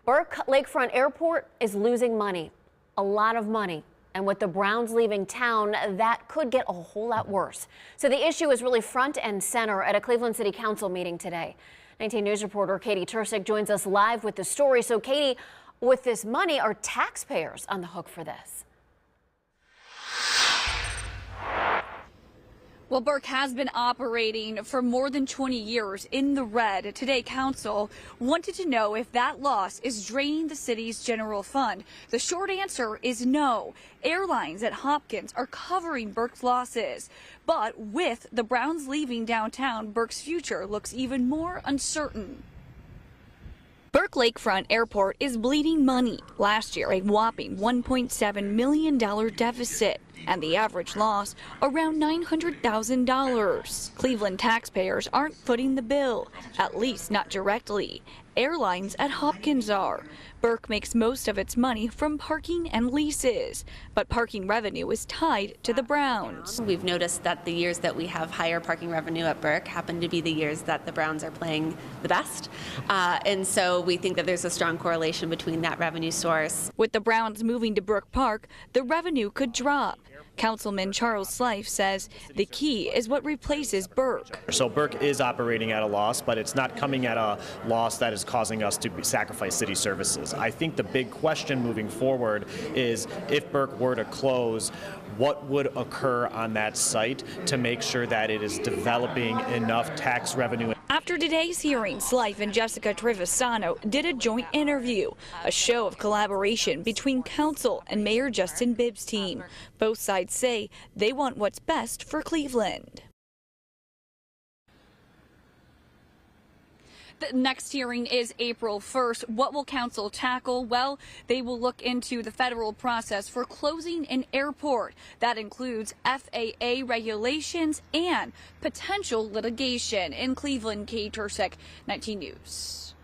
Burke Lakefront Airport is losing money, a lot of money. And with the Browns leaving town, that could get a whole lot worse. So the issue is really front and center at a Cleveland City Council meeting today. 19 News reporter Katie Tursick joins us live with the story. So Katie, with this money, are taxpayers on the hook for this? Well, Burke has been operating for more than 20 years in the red. Today, Council wanted to know if that loss is draining the city's general fund. The short answer is no. Airlines at Hopkins are covering Burke's losses. But with the Browns leaving downtown, Burke's future looks even more uncertain. Burke Lakefront Airport is bleeding money. Last year, a whopping $1.7 million deficit, and the average loss around $900,000. Cleveland taxpayers aren't footing the bill, at least not directly. Airlines at Hopkins are. Burke makes most of its money from parking and leases, but parking revenue is tied to the Browns. We've noticed that the years that we have higher parking revenue at Burke happen to be the years that the Browns are playing the best. And so we think that there's a strong correlation between that revenue source. With the Browns moving to Burke Park, the revenue could drop. Councilman Charles Slife says the key is what replaces Burke. So Burke is operating at a loss, but it's not coming at a loss that is causing us to sacrifice city services. I think the big question moving forward is if Burke were to close, what would occur on that site to make sure that it is developing enough tax revenue. After today's hearing, Slife and Jessica Trevisano did a joint interview, a show of collaboration between council and Mayor Justin Bibb's team. Both sides say they want what's best for Cleveland. The next hearing is April 1st. What will council tackle? Well, they will look into the federal process for closing an airport. That includes FAA regulations and potential litigation. In Cleveland, Katie Tursick, 19 News.